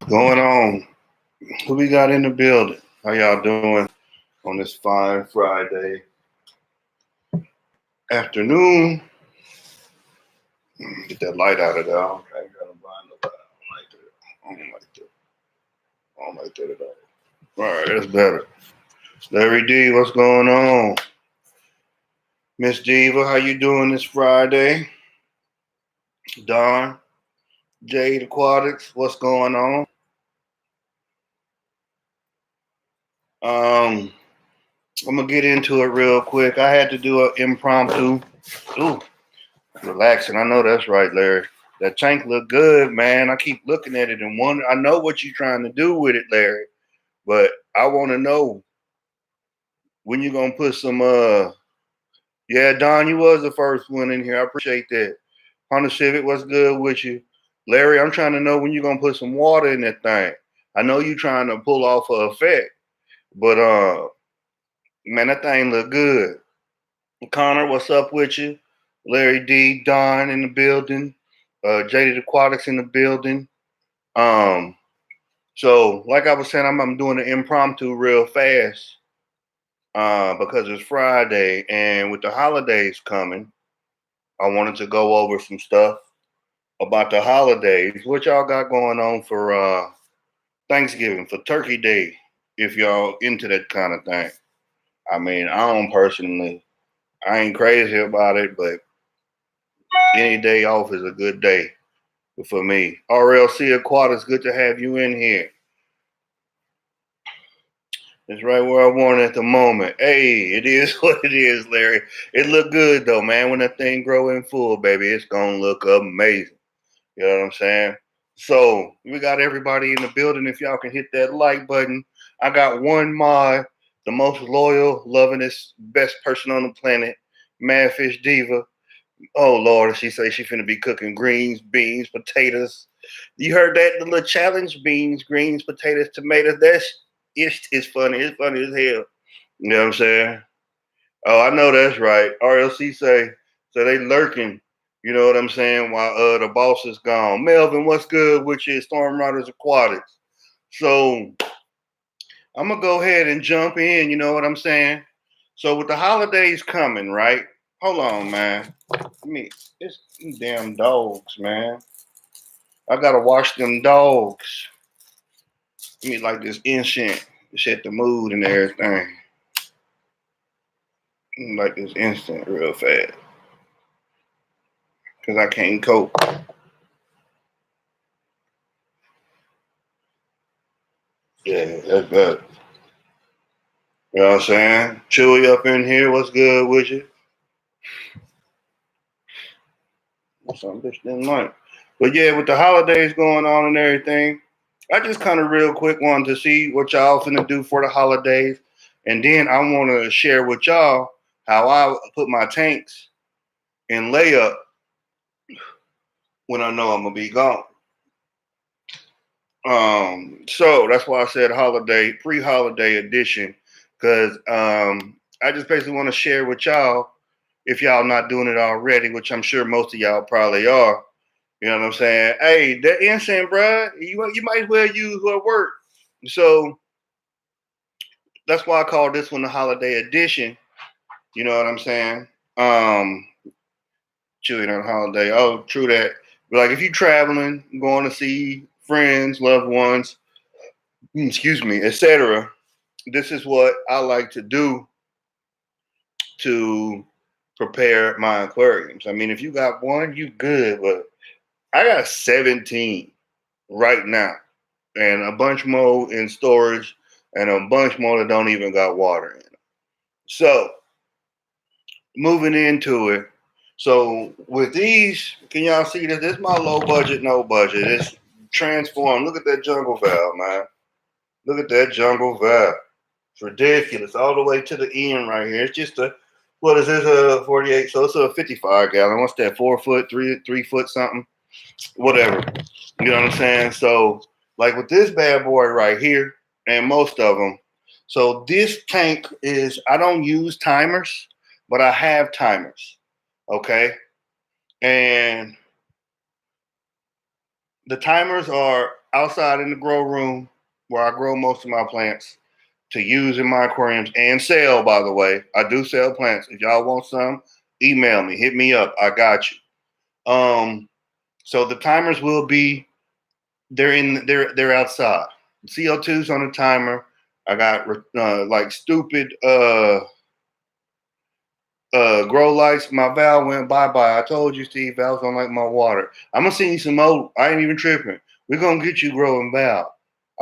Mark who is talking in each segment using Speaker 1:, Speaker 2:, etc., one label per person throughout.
Speaker 1: Going on? Who we got in the building? How y'all doing on this fine Friday afternoon? Get that light out of there. Okay, gotta blind the light. I don't like that. I don't like that at all. All right, that's better. Larry D, what's going on? Miss Diva, how you doing this Friday? Don, Jade Aquatics, what's going on? Um, I'm gonna get into it real quick. I had to do an impromptu. Ooh, relaxing. I know that's right, Larry. That tank look good, man. I keep looking at it and wonder. I know what you're trying to do with it, Larry, but I want to know when you're gonna put some. Yeah, Don, you was the first one in here. I appreciate that. Honda Civic, what's good with you, Larry? I'm trying to know when you're gonna put some water in that thing. I know you trying to pull off a effect, but man, that thing look good. Connor, what's up with you? Larry D, Don in the building. Jaded Aquatics in the building. Um, so like I was saying, I'm doing an impromptu real fast because it's Friday, and with the holidays coming, I wanted to go over some stuff about the holidays. What y'all got going on for Thanksgiving, for Turkey Day, if y'all into that kind of thing? I mean, I don't personally, I ain't crazy about it, but any day off is a good day for me. RLC Aquatics, good to have you in here. It's right where I want it at the moment. Hey, it is what it is, Larry. It look good though, man. When that thing grow in full, baby, it's gonna look amazing. You know what I'm saying? So we got everybody in the building. If y'all can hit that like button, I got one mod, the most loyal, lovingest, best person on the planet, Madfish Diva. Oh Lord, she say she finna be cooking greens, beans, potatoes. You heard that the little challenge? Beans, greens, potatoes, tomatoes. It's funny. It's funny as hell. You know what I'm saying? Oh, I know that's right. RLC say so they lurking. You know what I'm saying? While the boss is gone. Melvin, what's good with you? Storm Riders Aquatics. So I'm gonna go ahead and jump in. You know what I'm saying? So with the holidays coming, right? Hold on, man. Me, it's these damn dogs, man. I gotta wash them dogs. Give me like this instant to set the mood and everything. Like this instant real fast. Cause I can't cope. Yeah, that's good. You know what I'm saying? Chewy up in here, what's good with you? Some bitch didn't like. But yeah, with the holidays going on and everything, I just kind of real quick wanted to see what y'all finna do for the holidays. And then I want to share with y'all how I put my tanks in layup when I know I'm gonna be gone. So that's why I said holiday, pre-holiday edition, because I just basically want to share with y'all, if y'all not doing it already, which I'm sure most of y'all probably are. You know what I'm saying? Hey, that incense, bro, you might as well use what work. So that's why I call this one the holiday edition. You know what I'm saying? Um, Chilling on holiday. Oh, true that. But like if you traveling, going to see friends, loved ones, excuse me, etc. This is what I like to do to prepare my aquariums. I mean, if you got one, you good, but I got 17 right now, and a bunch more in storage, and a bunch more that don't even got water in them. So moving into it. So with these, can y'all see that this is my low budget, no budget? It's transform. Look at that jungle valve, man. Look at that jungle valve. It's ridiculous. All the way to the end right here. It's just a what is this? 48. So it's a 55 gallon. What's that? 4 foot, 3 foot something? Whatever. You know what I'm saying? So like with this bad boy right here, and most of them. So this tank is I don't use timers, but I have timers. Okay. And the timers are outside in the grow room where I grow most of my plants to use in my aquariums and sell, by the way. I do sell plants. If y'all want some, email me, hit me up. I got you. So the timers will be they're outside. CO2's on the timer. I got like stupid grow lights. My valve went bye-bye. I told you, Steve, valves don't like my water. I'm gonna send you some more. I ain't even tripping. We're gonna get you growing valve.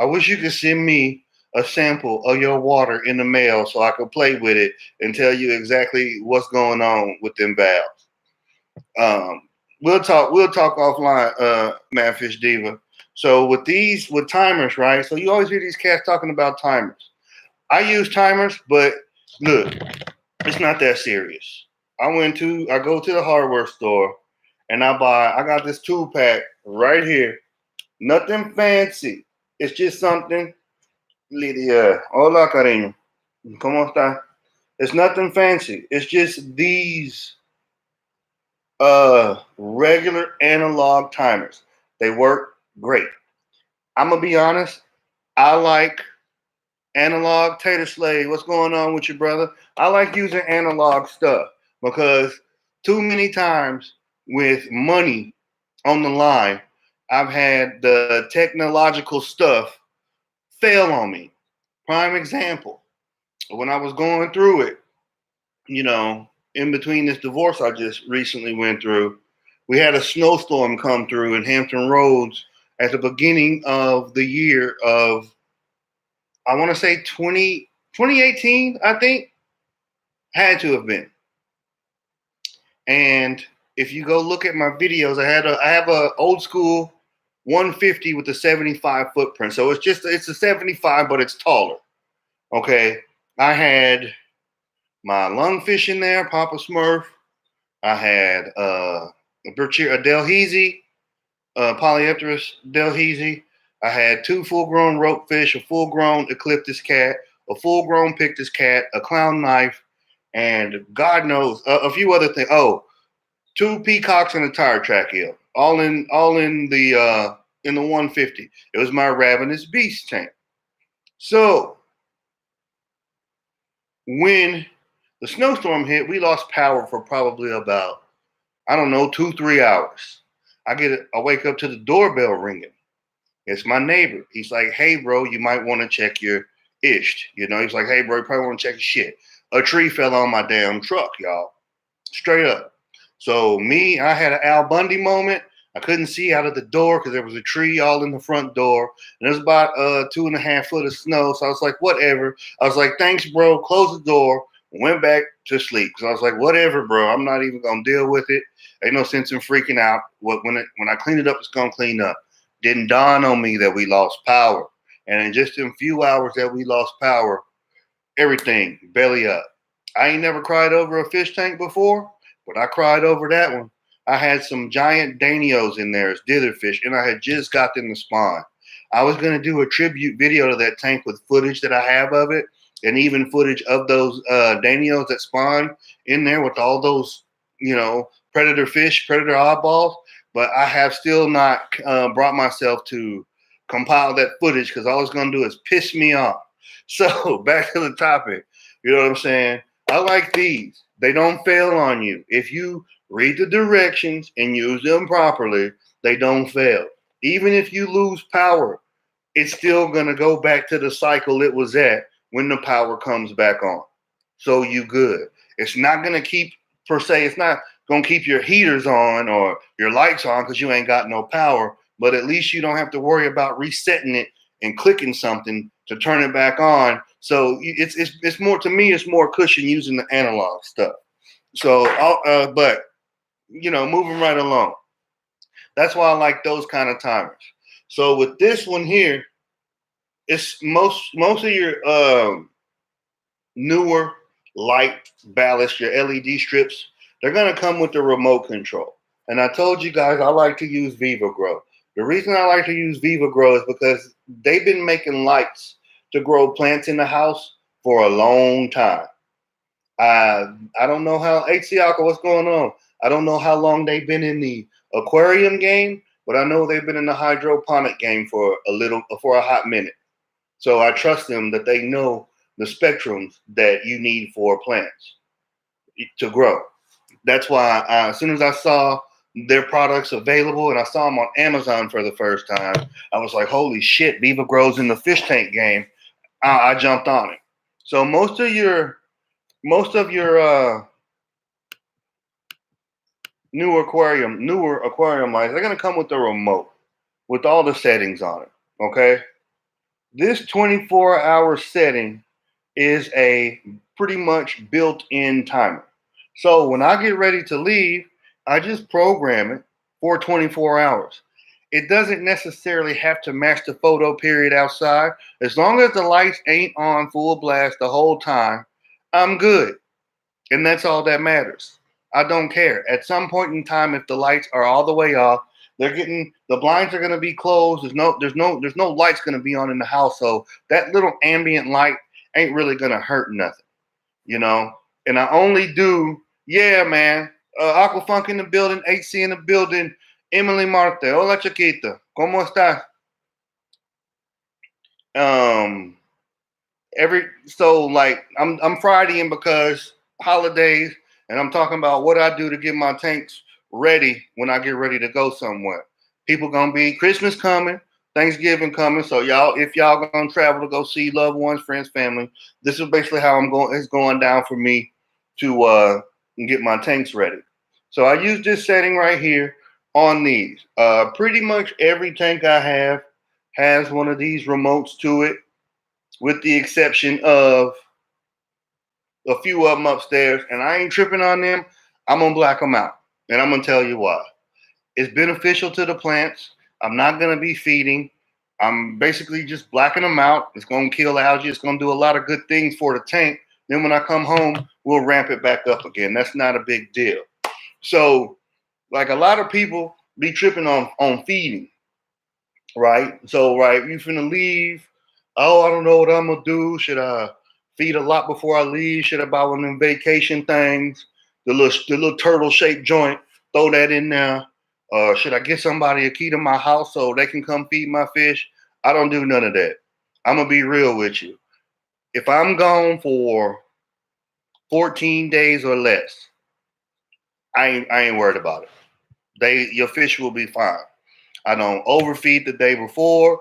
Speaker 1: I wish you could send me a sample of your water in the mail so I could play with it and tell you exactly what's going on with them valves. We'll talk offline, Manfish Diva. So with timers, right? So you always hear these cats talking about timers. I use timers, but look, it's not that serious. I go to the hardware store and I got this tool pack right here. Nothing fancy. It's just something. Lydia, hola cariño. ¿Cómo está? It's nothing fancy. It's just these regular analog timers. They work great. I'm gonna be honest, I like analog. Tater Slade, what's going on with your brother? I like using analog stuff because too many times with money on the line, I've had the technological stuff fail on me. Prime example, when I was going through it, you know, in between this divorce I just recently went through, we had a snowstorm come through in Hampton Roads at the beginning of the year of, I want to say 2018, I think, had to have been. And if you go look at my videos, I have a old school 150 with a 75 footprint. So it's a 75, but it's taller. Okay. I had my lungfish in there, Papa Smurf. I had a Delhaize, Polyepterus Delhaize. I had 2 full-grown ropefish, a full-grown Ecliptus cat, a full-grown Pictus cat, a clown knife, and God knows a few other things. Oh, 2 peacocks and a tire track eel, all in the 150. It was my Ravenous Beast tank. So when the snowstorm hit, we lost power for probably about, I don't know, 2-3 hours. I wake up to the doorbell ringing. It's my neighbor. He's like, hey, bro, you might want to check your ish. You know, he's like, hey, bro, you probably want to check your shit. A tree fell on my damn truck, y'all. Straight up. So I had an Al Bundy moment. I couldn't see out of the door because there was a tree all in the front door. And there's about 2.5 foot of snow. So I was like, whatever. I was like, thanks, bro. Close the door. Went back to sleep. So I was like, whatever, bro. I'm not even going to deal with it. Ain't no sense in freaking out. When I clean it up, it's going to clean up. Didn't dawn on me that we lost power. And in just a few hours that we lost power, everything belly up. I ain't never cried over a fish tank before, but I cried over that one. I had some giant Danios in there as ditherfish, and I had just got them to spawn. I was going to do a tribute video to that tank with footage that I have of it, and even footage of those Danios that spawned in there with all those, predator fish, predator oddballs. But I have still not brought myself to compile that footage because all it's going to do is piss me off. So back to the topic. You know what I'm saying? I like these. They don't fail on you. If you read the directions and use them properly, they don't fail. Even if you lose power, it's still going to go back to the cycle it was at when the power comes back on. So you good. It's not going to keep, per se, it's not going to keep your heaters on or your lights on because you ain't got no power, but at least you don't have to worry about resetting it and clicking something to turn it back on. So it's more, to me, it's more cushion using the analog stuff. So, but moving right along. That's why I like those kind of timers. So with this one here, it's most of your newer light ballast, your LED strips, they're gonna come with the remote control. And I told you guys I like to use VivaGrow. The reason I like to use VivaGrow is because they've been making lights to grow plants in the house for a long time. I don't know how HCAca, what's going on? I don't know how long they've been in the aquarium game, but I know they've been in the hydroponic game for a hot minute. So I trust them that they know the spectrums that you need for plants to grow. That's why as soon as I saw their products available and I saw them on Amazon for the first time, I was like, holy shit, Viva grows in the fish tank game. I jumped on it. So most of your newer aquarium lights, they're gonna come with the remote with all the settings on it. Okay. This 24-hour setting is a pretty much built-in timer. So when I get ready to leave, I just program it for 24 hours. It doesn't necessarily have to match the photo period outside. As long as the lights ain't on full blast the whole time, I'm good. And that's all that matters. I don't care. At some point in time, if the lights are all the way off, the blinds are gonna be closed. There's no lights gonna be on in the house. So that little ambient light ain't really gonna hurt nothing, you know. And I only do, yeah, man. Aquafunk in the building, HC in the building, Emily Marte. Hola chiquita, ¿cómo estás? Um, I'm Fridaying because holidays, and I'm talking about what I do to get my tanks ready when I get ready to go somewhere. People gonna be Christmas coming, Thanksgiving coming, so if y'all gonna travel to go see loved ones, friends, family, this is basically how it's going down for me to get my tanks ready. So I use this setting right here on these. Pretty much every tank I have has one of these remotes to it, with the exception of a few of them upstairs, and I ain't tripping on them. I'm gonna black them out, and I'm gonna tell you why. It's beneficial to the plants. I'm not gonna be feeding. I'm basically just blacking them out. It's gonna kill algae. It's gonna do a lot of good things for the tank. Then when I come home, we'll ramp it back up again. That's not a big deal. So, like a lot of people be tripping on feeding, right? So, right, you finna leave. Oh, I don't know what I'm gonna do. Should I feed a lot before I leave? Should I buy one of them vacation things, the little turtle shaped joint? Throw that in there. Should I get somebody a key to my house so they can come feed my fish? I don't do none of that. I'm gonna be real with you. If I'm gone for 14 days or less, I ain't worried about it. Your fish will be fine. I don't overfeed the day before.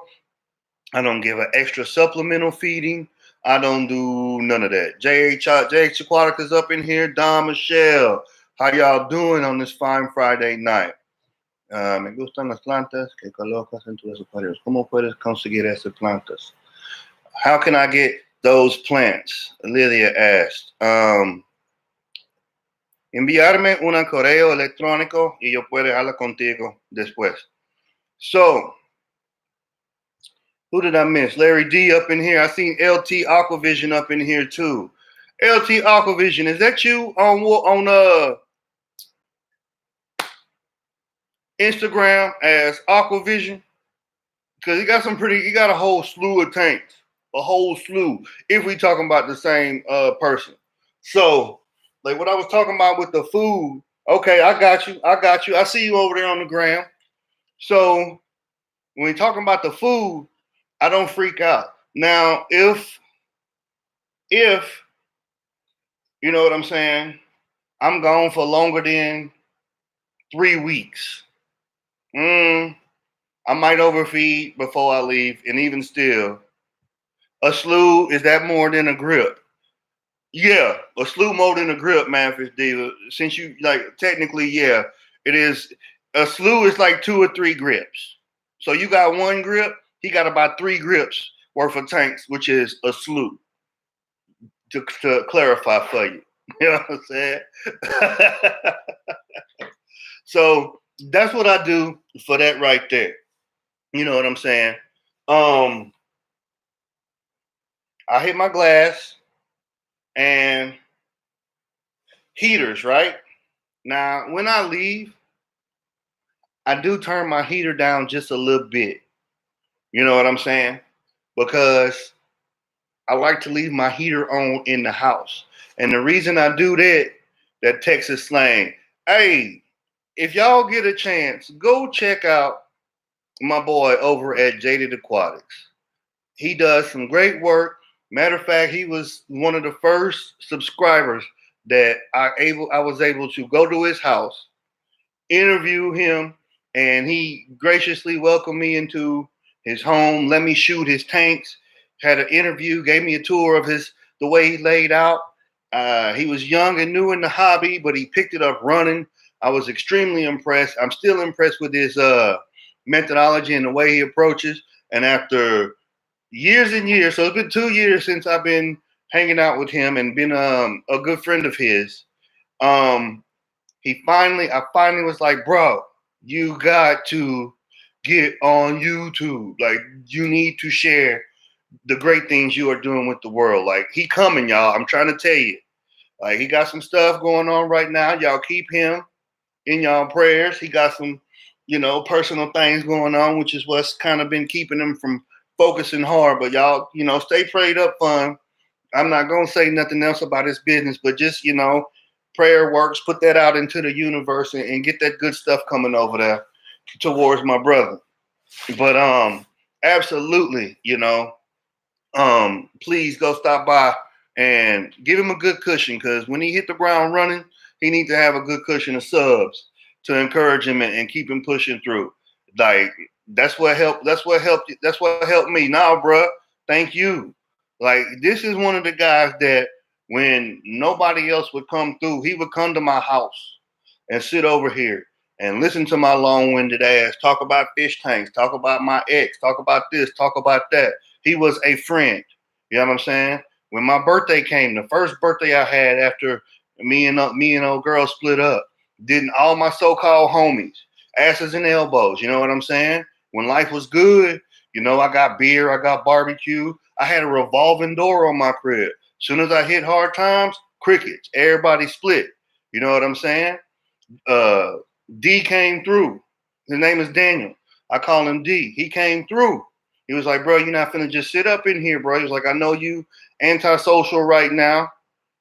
Speaker 1: I don't give an extra supplemental feeding. I don't do none of that. JH Aquatica's up in here. Don Michelle, how y'all doing on this fine Friday night? Me gustan las plantas que colocas en tus acuarios. ¿Cómo puedes conseguir esas plantas? How can I get those plants? Lilia asked. Enviarme un correo electrónico y yo puedo hablar contigo después. So, who did I miss? Larry D up in here. I seen LT Aquavision up in here too. LT Aquavision, is that you on Instagram as Aquavision? Because he got a whole slew of tanks. A whole slew. If we talking about the same person. So, like what I was talking about with the food, okay, I got you. I see you over there on the gram. So when we're talking about the food, I don't freak out. Now, if you know what I'm saying, I'm gone for longer than 3 weeks. I might overfeed before I leave, and even still, a slew, is that more than a grip? Yeah, a slew more than a grip, Memphis dealer. Since you technically, yeah, it is. A slew is like 2 or 3 grips. So you got 1 grip, he got about 3 grips worth of tanks, which is a slew. To clarify for you, you know what I'm saying? So that's what I do for that right there. You know what I'm saying? I hit my glass and heaters, right? Now, when I leave, I do turn my heater down just a little bit. You know what I'm saying? Because I like to leave my heater on in the house. And the reason I do that Texas slang, hey, if y'all get a chance, go check out my boy over at Jaded Aquatics. He does some great work. Matter of fact, he was one of the first subscribers that I was able to go to his house, interview him, and he graciously welcomed me into his home, let me shoot his tanks, had an interview, gave me a tour of the way he laid out. He was young and new in the hobby, but he picked it up running. I was extremely impressed. I'm still impressed with his methodology and the way he approaches. And after years and years, so it's been 2 years since I've been hanging out with him and been a good friend of his. Um, I finally was like, bro, you got to get on YouTube. Like, you need to share the great things you are doing with the world. Like, he coming, y'all. I'm trying to tell you. Like, he got some stuff going on right now. Y'all keep him in y'all prayers. He got some, personal things going on, which is what's kind of been keeping him from focusing hard. But y'all, stay prayed up for him. I'm not gonna say nothing else about his business, but just prayer works. Put that out into the universe and get that good stuff coming over there towards my brother. But absolutely, please go stop by and give him a good cushion, because when he hit the ground running, he needs to have a good cushion of subs to encourage him and keep him pushing through. Like, that's what helped. That's what helped. That's what helped me. Now, bruh, thank you. Like, this is one of the guys that when nobody else would come through, he would come to my house and sit over here and listen to my long-winded ass talk about fish tanks, talk about my ex, talk about this, talk about that. He was a friend. You know what I'm saying? When my birthday came, the first birthday I had after me and old girl split up, didn't all my so-called homies, asses and elbows, you know what I'm saying? When life was good, I got beer, I got barbecue. I had a revolving door on my crib. Soon as I hit hard times, crickets. Everybody split. You know what I'm saying? uh D came through. His name is Daniel. I call him D. He came through. He was like, bro, you're not finna just sit up in here, bro. He was like, I know you antisocial right now.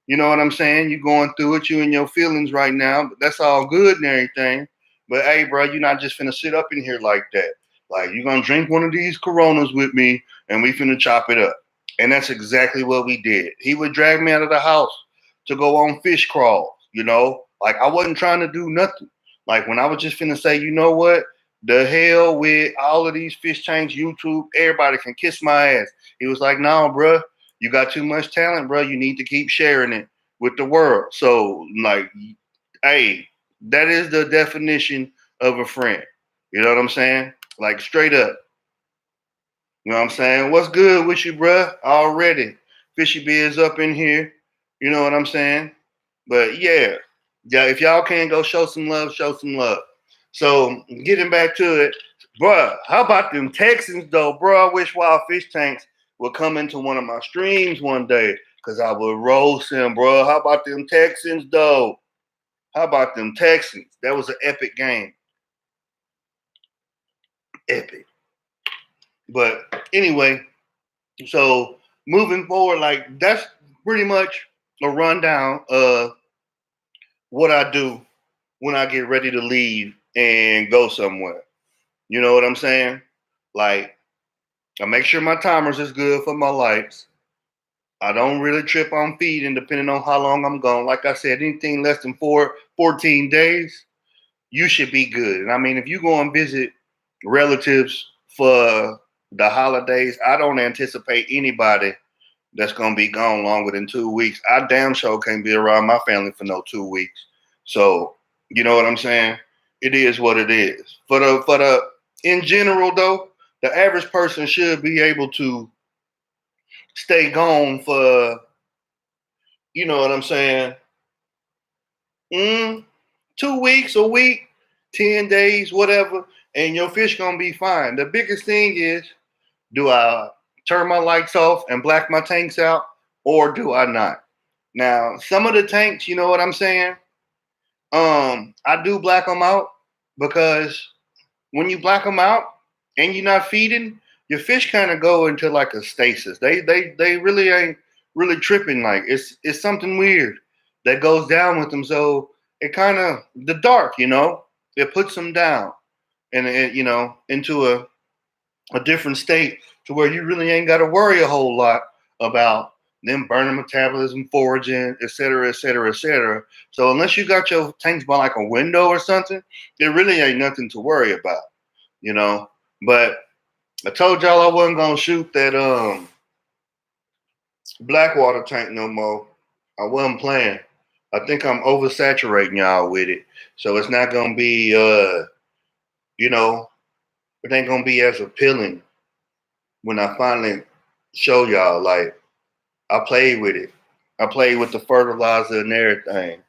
Speaker 1: You know what I'm saying? You going through it, you and your feelings right now, but that's all good and everything. But hey, bro, you're not just finna sit up in here like that. Like, you're gonna drink one of these Coronas with me and we finna chop it up. And that's exactly what we did. He would drag me out of the house to go on fish crawls, Like, I wasn't trying to do nothing. Like, when I was just finna say, you know what? The hell with all of these fish tanks, YouTube, everybody can kiss my ass. He was like, no, bro, you got too much talent, bro. You need to keep sharing it with the world. So, like, hey, that is the definition of a friend. You know what I'm saying? Like, straight up. You know what I'm saying? What's good with you, bruh? Already. Fishy Biz up in here. You know what I'm saying? But yeah, if y'all can go show some love, show some love. So getting back to it, bruh, how about them Texans though, bruh? I wish Wild Fish Tanks would come into one of my streams one day, because I would roast him, bruh. How about them Texans though? How about them Texans? That was an epic game. Epic. But anyway, so moving forward, like, that's pretty much a rundown of what I do when I get ready to leave and go somewhere. You know what I'm saying? Like, I make sure my timers is good for my lights. I don't really trip on feeding depending on how long I'm gone. Like I said, anything less than 14 days, you should be good. And I mean, if you go and visit relatives for the holidays, I don't anticipate anybody that's gonna be gone longer than 2 weeks. I damn sure can't be around my family for no 2 weeks. So, you know what I'm saying? It is what it is. For the in general though, the average person should be able to stay gone for, you know what I'm saying? Mm, 2 weeks, a week, 10 days, whatever, and your fish gonna be fine. The biggest thing is, do I turn my lights off and black my tanks out, or do I not? Now, some of the tanks, you know what I'm saying? I do black them out, because when you black them out and you're not feeding, your fish kind of go into like a stasis. They really ain't really tripping. Like, it's something weird that goes down with them. So it kind of, the dark, it puts them down. and into a different state to where you really ain't got to worry a whole lot about them burning metabolism, foraging, et cetera, et cetera, et cetera. So unless you got your tanks by like a window or something, there really ain't nothing to worry about, you know. But I told y'all I wasn't gonna shoot that Blackwater tank no more. I wasn't playing. I think I'm oversaturating y'all with it. So it's not gonna be you know, it ain't gonna be as appealing when I finally show y'all. Like, I played with it. I played with the fertilizer and everything.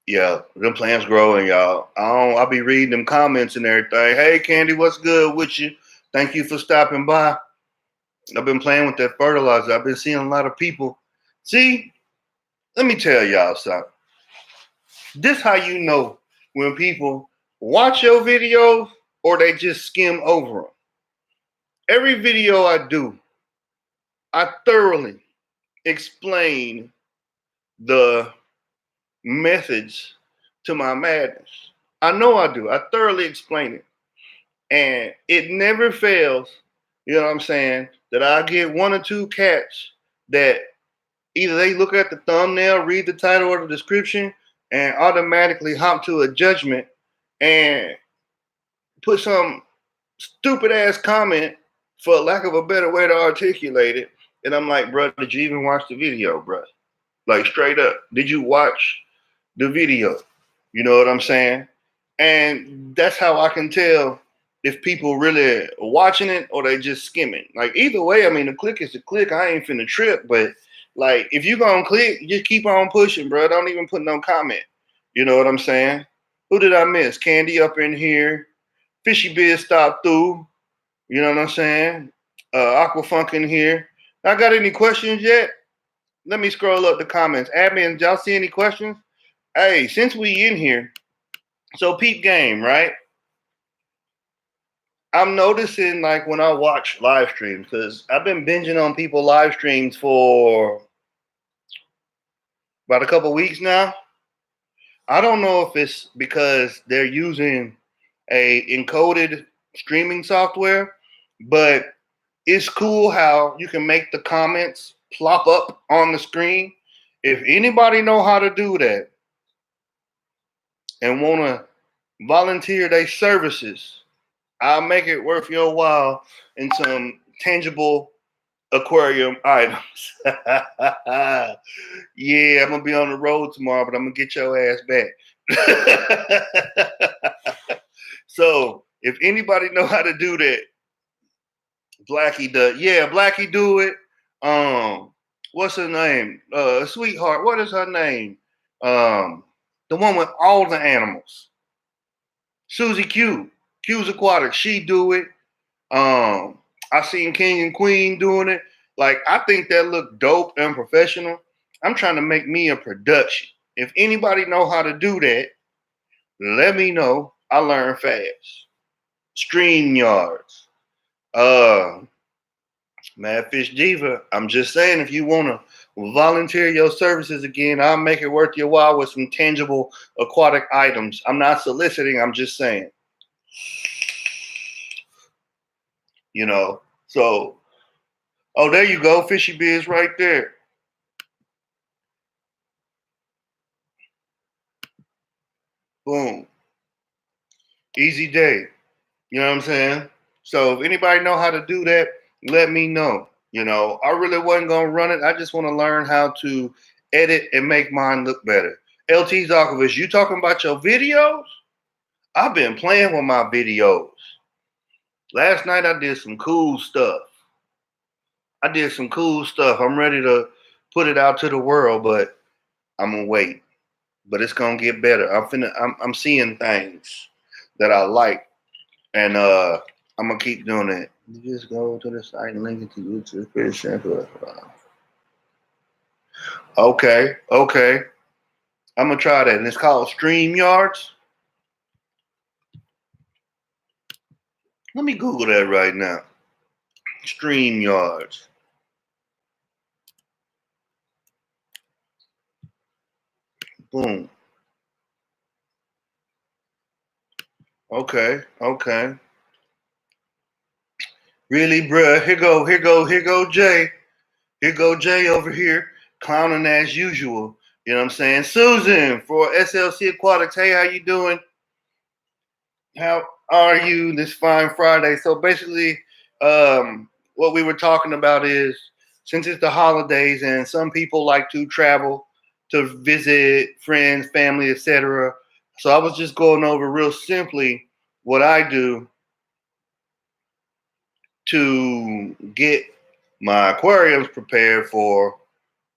Speaker 1: Yeah, them plants growing, y'all. I'll be reading them comments and everything. Hey, Candy, what's good with you? Thank you for stopping by. I've been playing with that fertilizer. I've been seeing a lot of people. See, let me tell y'all something. This how you know when people watch your videos or they just skim over them. Every video I do, I thoroughly explain the methods to my madness. I know I do. I thoroughly explain it. And it never fails, you know what I'm saying, that I get one or two cats that either they look at the thumbnail, read the title or the description, and automatically hop to a judgment and put some stupid ass comment, for lack of a better way to articulate it. And I'm like, bro, did you even watch the video, bro? Like, straight up, did you watch the video? You know what I'm saying? And that's how I can tell if people really watching it or they just skimming. Like, either way, I mean, the click is the click. I ain't finna trip, but like, if you gonna click, just keep on pushing, bro. Don't even put no comment. You know what I'm saying? Who did I miss? Candy up in here. Fishy Biz stopped through. You know what I'm saying? Aquafunk in here. I got any questions yet? Let me scroll up the comments. Admins, y'all see any questions? Hey, since we in here, so peep game, right? I'm noticing, like, when I watch live streams, because I've been binging on people live streams for about a couple weeks now. I don't know if it's because they're using a encoded streaming software, but it's cool how you can make the comments plop up on the screen. If anybody know how to do that and want to volunteer their services, I'll make it worth your while in some tangible aquarium items. Yeah, I'm gonna be on the road tomorrow, but I'm gonna get your ass back. So if anybody know how to do that, Blackie does. Yeah, Blackie do it. What's her name? Sweetheart. What is her name? The one with all the animals. Susie Q. Q's Aquatic. She do it. I seen King and Queen doing it. Like, I think that look dope and professional. I'm trying to make me a production. If anybody know how to do that, let me know. I learn fast. StreamYards. Uh, Madfish Diva. I'm just saying, if you want to volunteer your services again, I'll make it worth your while with some tangible aquatic items. I'm not soliciting. I'm just saying. You know. So, oh, there you go. Fishy Biz right there. Boom. Easy day. You know what I'm saying? So if anybody know how to do that, let me know. You know, I really wasn't gonna run it. I just want to learn how to edit and make mine look better. LT Zarkovich, you talking about your videos? I've been playing with my videos. Last night I did some cool stuff. I'm ready to put it out to the world, but I'm gonna wait. But it's gonna get better. I'm seeing things that I like. And I'm gonna keep doing it. You just go to the site and link it to YouTube. Pretty simple. Okay. I'm gonna try that. And it's called StreamYards. Let me Google that right now. StreamYards. Boom. Okay. Okay. Really, bruh. Here go Jay. Here go Jay over here, clowning as usual. You know what I'm saying? Susan for SLC Aquatics. Hey, how you doing? How are you this fine Friday? So basically, what we were talking about is since it's the holidays and some people like to travel to visit friends, family, etc. So I was just going over real simply what I do to get my aquariums prepared for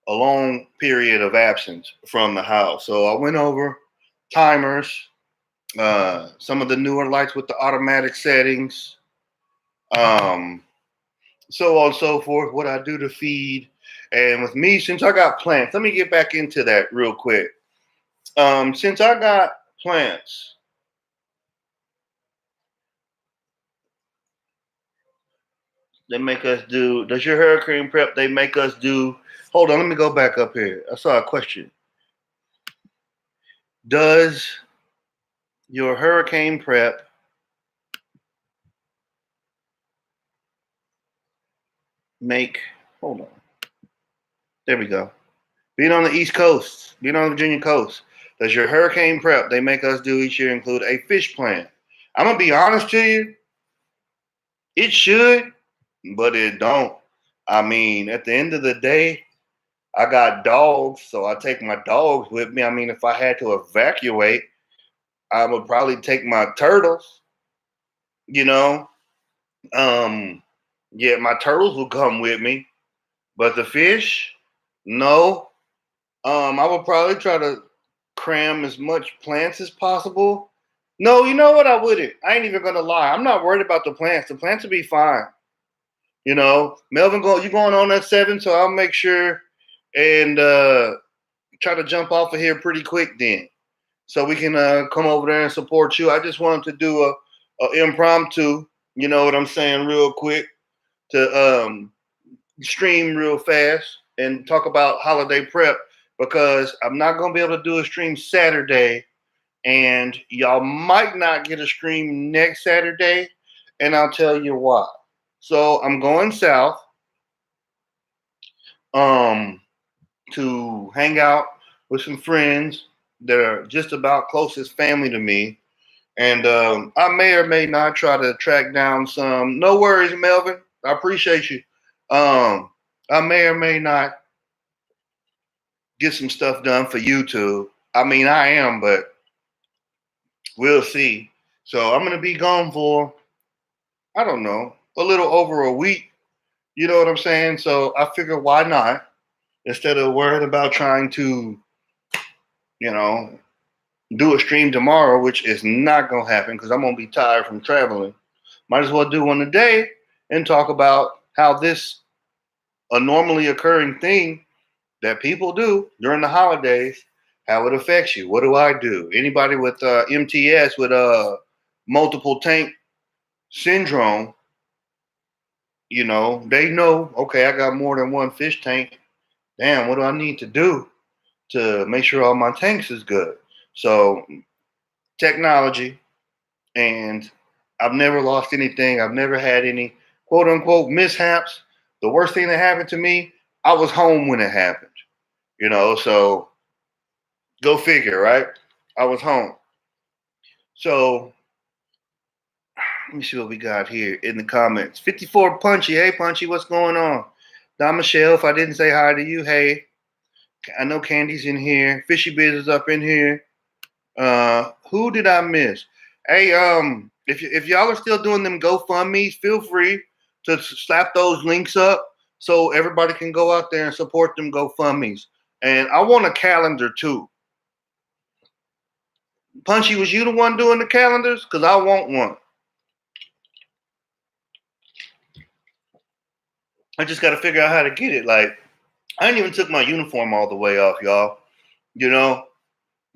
Speaker 1: a long period of absence from the house. So I went over timers, some of the newer lights with the automatic settings, um, so on and so forth, what I do to feed. And with me, since I got plants, let me get back into that real quick. Since I got plants, they make us do, does your hurricane prep, they make us do, hold on, let me go back up here. I saw a question. Does your hurricane prep make, hold on, there we go. Being on the East Coast, being on the Virginia coast, does your hurricane prep they make us do each year include a fish plan? I'm gonna be honest to you, it should, but it don't. I mean, at the end of the day, I got dogs, so I take my dogs with me. I mean, if I had to evacuate, I would probably take my turtles, you know. Um, yeah, my turtles will come with me, but the fish, no. I would probably try to cram as much plants as possible. No, you know what? I wouldn't. I ain't even gonna lie. I'm not worried about the plants. The plants will be fine. You know, Melvin, you going on at 7, so I'll make sure and try to jump off of here pretty quick then, so we can come over there and support you. I just wanted to do a impromptu. You know what I'm saying? Real quick to stream real fast and talk about holiday prep because I'm not gonna be able to do a stream Saturday, and y'all might not get a stream next Saturday, and I'll tell you why. So I'm going south um to hang out with some friends that are just about closest family to me. And I may or may not try to track down some. No worries, Melvin. I appreciate you. I may or may not get some stuff done for YouTube. I mean, I am, but we'll see. So I'm gonna be gone for I don't know a little over a week. You know what I'm saying? So I figure why not instead of worrying about trying to you know do a stream tomorrow, which is not gonna happen because I'm gonna be tired from traveling. Might as well do one today and talk about how this a normally occurring thing that people do during the holidays, how it affects you. What do I do? Anybody with MTS with multiple tank syndrome, they know. Okay, I got more than one fish tank. Damn, what do I need to do to make sure all my tanks is good? So technology, and I've never lost anything. I've never had any quote unquote mishaps. The worst thing that happened to me, I was home when it happened. So go figure, right? I was home. So let me see what we got here in the comments. 54 Punchy. Hey Punchy, what's going on? Don Michelle, if I didn't say hi to you, hey. I know Candy's in here. Fishy Biz is up in here. Who did I miss? Hey, if y'all are still doing them GoFundMe's, feel free to slap those links up so everybody can go out there and support them GoFundMe's. And I want a calendar too. Punchy, was you the one doing the calendars? Because I want one. I just got to figure out how to get it. Like, I ain't even took my uniform all the way off, y'all. You know,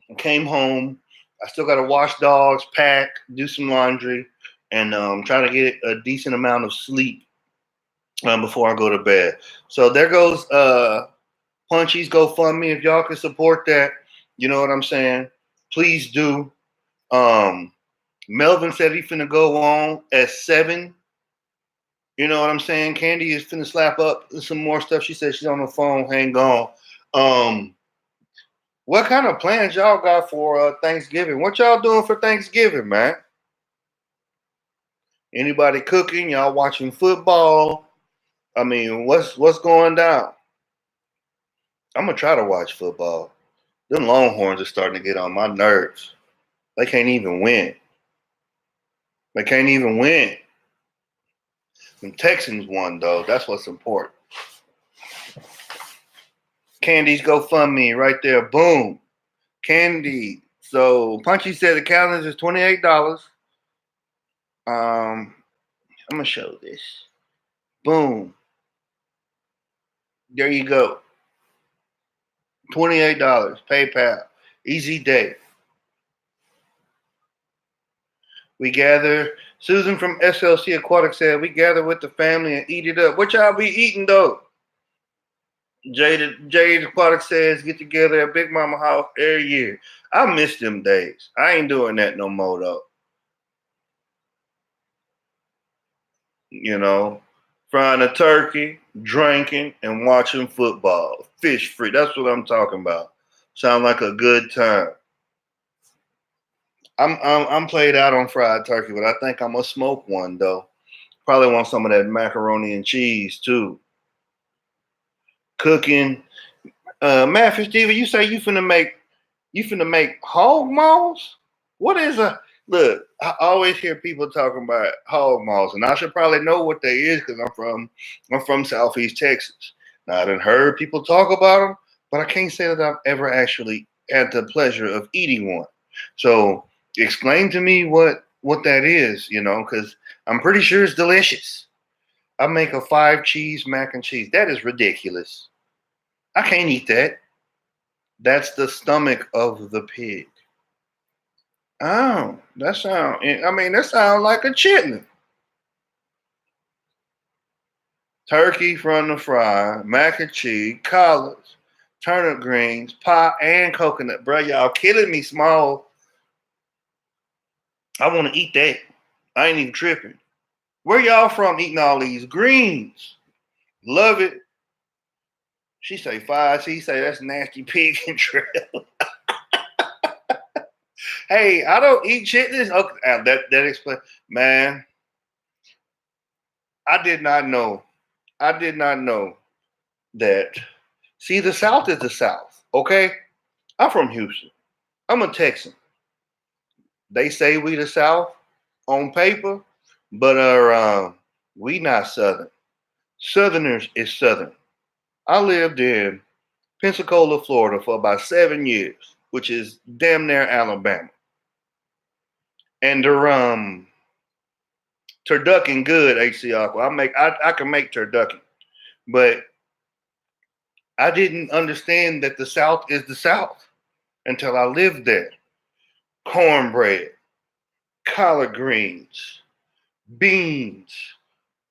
Speaker 1: I came home. I still got to wash dogs, pack, do some laundry, and try to get a decent amount of sleep before I go to bed. So there goes Punchy's GoFundMe. If y'all can support that, you know what I'm saying? Please do. Um, Melvin said he finna go on at 7. You know what I'm saying? Candy is finna slap up some more stuff. She said she's on the phone. Hang on. What kind of plans y'all got for Thanksgiving? What y'all doing for Thanksgiving, man? Anybody cooking? Y'all watching football? I mean, what's going down? I'm gonna try to watch football. Them Longhorns are starting to get on my nerves. They can't even win. They can't even win. The Texans won though. That's what's important. Candy's GoFundMe right there. Boom. Candy. So Punchy said the calendar is $28. I'm gonna show this. Boom. There you go. $28. PayPal. Easy day. We gather. Susan from SLC Aquatic said we gather with the family and eat it up. What y'all be eating though? Jade Aquatic says get together at Big Mama house every year. I miss them days. I ain't doing that no more though. You know, frying a turkey, drinking, and watching football. Fish free. That's what I'm talking about. Sound like a good time. I'm played out on fried turkey, but I think I'm gonna smoke one though. Probably want some of that macaroni and cheese too. Cooking. Matthew Steven, you say you finna make hog maws? What is a look? I always hear people talking about hog maws, and I should probably know what they is because I'm from Southeast Texas. Now I done heard people talk about them, but I can't say that I've ever actually had the pleasure of eating one. So explain to me what that is, you know, because I'm pretty sure it's delicious. I make a 5 cheese mac and cheese. That is ridiculous. I can't eat that. That's the stomach of the pig. Oh, that sounds like a chitlin. Turkey from the fry, mac and cheese, collards, turnip greens, pie, and coconut. Bro, y'all killing me, small. I want to eat that. I ain't even tripping. Where y'all from eating all these greens? Love it. She say 5. She say that's nasty pig and trail. Hey, I don't eat chitlins. Okay, that explains. Man, I did not know. I did not know that. See, the South is the South. Okay, I'm from Houston. I'm a Texan. They say we the South on paper, but we not Southern. Southerners is Southern. I lived in Pensacola, Florida for about 7 years, which is damn near Alabama. And they're turducken good, HC Aqua. I can make turducken. But I didn't understand that the South is the South until I lived there. Cornbread, collard greens, beans.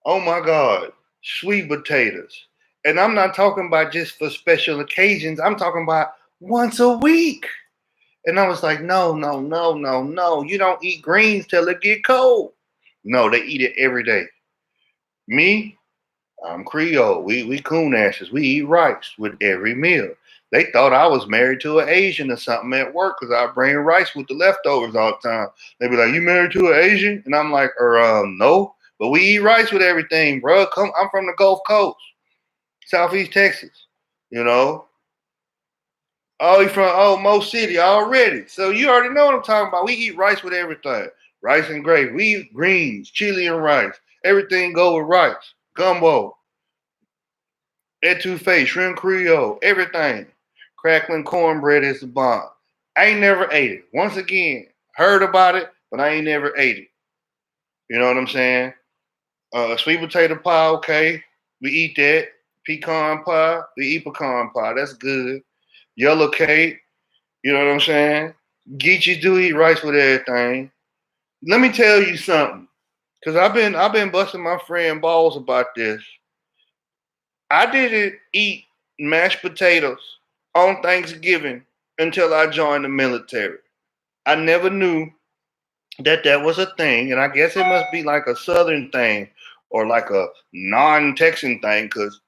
Speaker 1: Oh my God, sweet potatoes. And I'm not talking about just for special occasions. I'm talking about once a week. And I was like, no, no, no, no, no. You don't eat greens till it get cold. No, they eat it every day. Me, I'm Creole. We coon asses. We eat rice with every meal. They thought I was married to an Asian or something at work because I bring rice with the leftovers all the time. They be like, "You married to an Asian?" And I'm like, no, but we eat rice with everything, bro. I'm from the Gulf Coast, Southeast Texas. You know, oh, you from Mo City already, so you already know what I'm talking about. We eat rice with everything, rice and gravy. We eat greens, chili and rice. Everything go with rice, gumbo. Etouffee, shrimp creole, everything. Crackling cornbread is the bomb. I ain't never ate it. Once again, heard about it, but I ain't never ate it. You know what I'm saying? Sweet potato pie, okay. We eat that. Pecan pie, we eat pecan pie. That's good. Yellow cake, you know what I'm saying? Geechies do eat rice with everything. Let me tell you something, cause I've been busting my friend balls about this. I didn't eat mashed potatoes on Thanksgiving until I joined the military. I never knew that was a thing, and I guess it must be like a Southern thing or like a non-Texan thing. Cause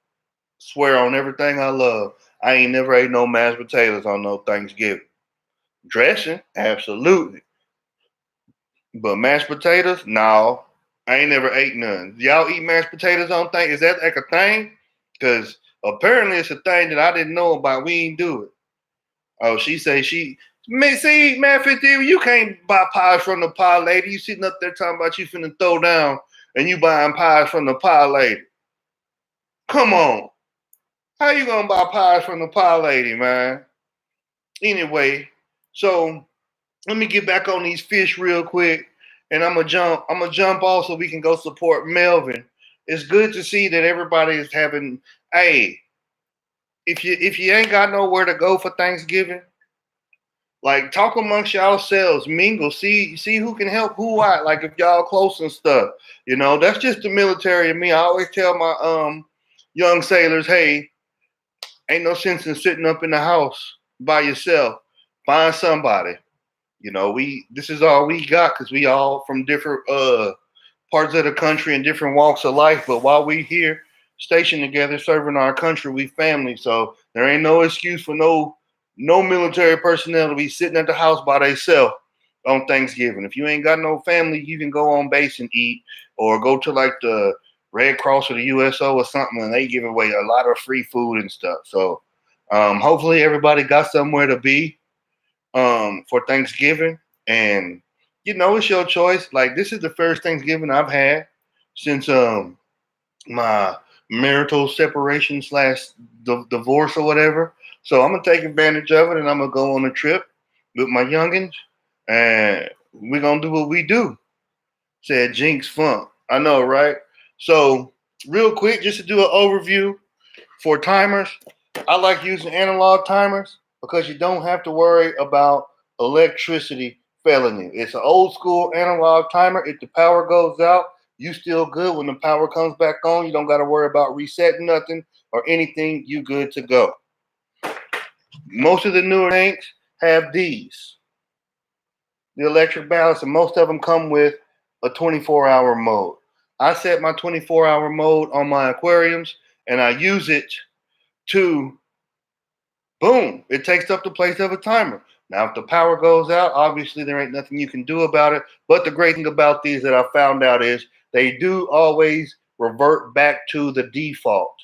Speaker 1: swear on everything I love, I ain't never ate no mashed potatoes on no Thanksgiving. Dressing, absolutely, but mashed potatoes, no. I ain't never ate none. Y'all eat mashed potatoes on thing? Is that like a thing? Cause apparently it's a thing that I didn't know about. We ain't do it. Oh, she say she see, man, 50, you can't buy pies from the pie lady. You sitting up there talking about you finna throw down and you buying pies from the pie lady. Come on. How you gonna buy pies from the pie lady, man? Anyway, so let me get back on these fish real quick, and I'm gonna jump off so we can go support Melvin. It's good to see that everybody is having. Hey, if you ain't got nowhere to go for Thanksgiving, like talk amongst yourselves, mingle, see who can help who out. Like if y'all close and stuff, that's just the military and me. I always tell my young sailors, hey, ain't no sense in sitting up in the house by yourself. Find somebody. We this is all we got because we all from different parts of the country and different walks of life. But while we here stationed together serving our country, we family. So there ain't no excuse for no military personnel to be sitting at the house by themselves on Thanksgiving. If you ain't got no family, you can go on base and eat, or go to like the Red Cross or the USO or something, and they give away a lot of free food and stuff. So hopefully everybody got somewhere to be for Thanksgiving, and it's your choice. Like this is the first Thanksgiving I've had since my marital separation slash divorce or whatever. So I'm gonna take advantage of it, and I'm gonna go on a trip with my youngins, and we're gonna do what we do. Said Jinx Funk. I know, right? So real quick, just to do an overview for timers, I like using analog timers because you don't have to worry about electricity failing you. It's an old school analog timer. If the power goes out, you still good. When the power comes back on, you don't got to worry about resetting nothing or anything. You good to go. Most of the newer tanks have these, the electric balance, and most of them come with a 24-hour mode. I set my 24-hour mode on my aquariums, and I use it to boom, it takes up the place of a timer. Now, if the power goes out, obviously there ain't nothing you can do about it. But the great thing about these that I found out is they do always revert back to the default.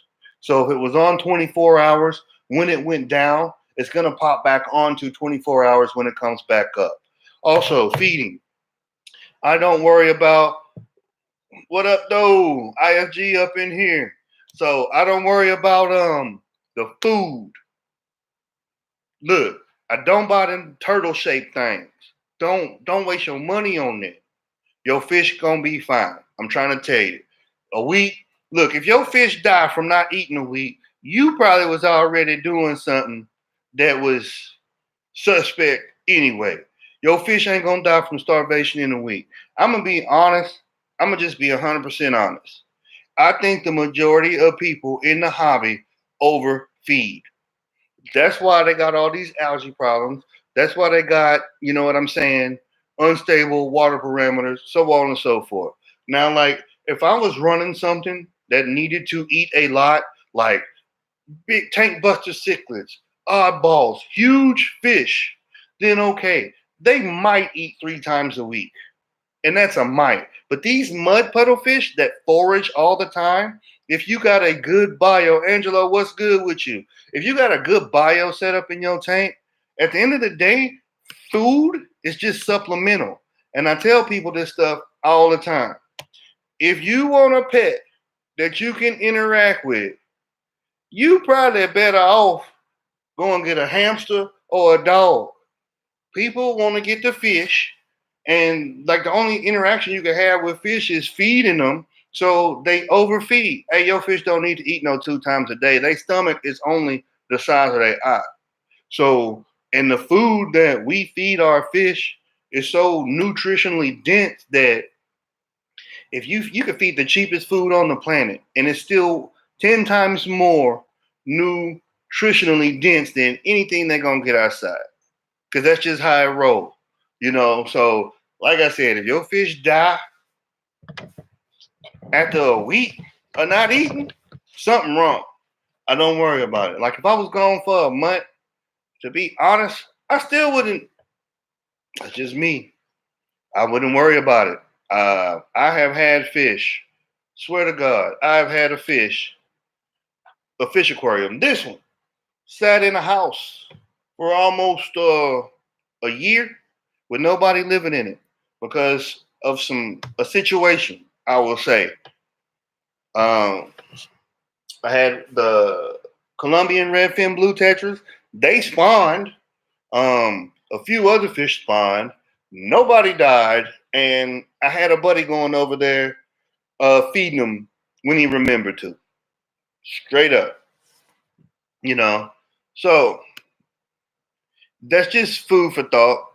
Speaker 1: So if it was on 24 hours, when it went down, it's going to pop back on to 24 hours when it comes back up. Also, feeding. I don't worry about what up though, IFG up in here. So I don't worry about the food. Look, I don't buy them turtle shaped things. Don't waste your money on that. Your fish gonna be fine. I'm trying to tell you. A week. Look, if your fish die from not eating a week, you probably was already doing something that was suspect anyway. Your fish ain't gonna die from starvation in a week. I'm gonna be honest. I'm gonna just be 100% honest. I think the majority of people in the hobby overfeed. That's why they got all these algae problems. That's why they got, you know what I'm saying, unstable water parameters, so on and so forth. Now, like, if I was running something that needed to eat a lot, like big tank buster cichlids, oddballs, huge fish, then okay, they might eat 3 times a week, and that's a mite. But these mud puddle fish that forage all the time, if you got a good bio, Angelo, what's good with you? If you got a good bio set up in your tank, at the end of the day, food is just supplemental. And I tell people this stuff all the time. If you want a pet that you can interact with, you probably better off going to get a hamster or a dog. People want to get the fish, and like the only interaction you can have with fish is feeding them, so they overfeed. Hey, your fish don't need to eat no 2 times a day. Their stomach is only the size of their eye. So, and the food that we feed our fish is so nutritionally dense that if you could feed the cheapest food on the planet, and it's still 10 times more nutritionally dense than anything they're gonna get outside, because that's just how it rolls. So Like I said, if your fish die after a week of not eating, something wrong. I don't worry about it. Like if I was gone for a month, to be honest, I still wouldn't. That's just me. I wouldn't worry about it. I have had fish. Swear to God, I've had a fish aquarium. This one sat in a house for almost a year with nobody living in it because of a situation. I will say, um, I had the Colombian redfin blue tetras. They spawned. A few other fish spawned. Nobody died, and I had a buddy going over there feeding them when he remembered to. Straight up, you know. So that's just food for thought.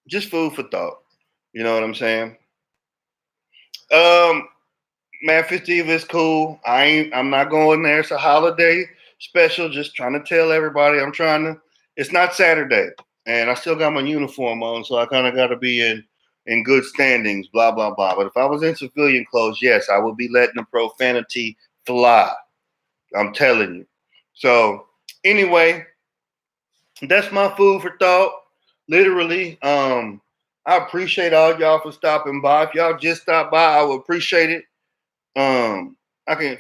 Speaker 1: Just food for thought. You know what I'm saying? Um, Memphis Diva is cool. I'm not going there. It's a holiday special. Just trying to tell everybody I'm trying to. It's not Saturday, and I still got my uniform on, so I kind of got to be in good standings. Blah blah blah. But if I was in civilian clothes, yes, I would be letting the profanity fly. I'm telling you. So anyway, that's my food for thought. Literally, I appreciate all y'all for stopping by. If y'all just stopped by, I would appreciate it.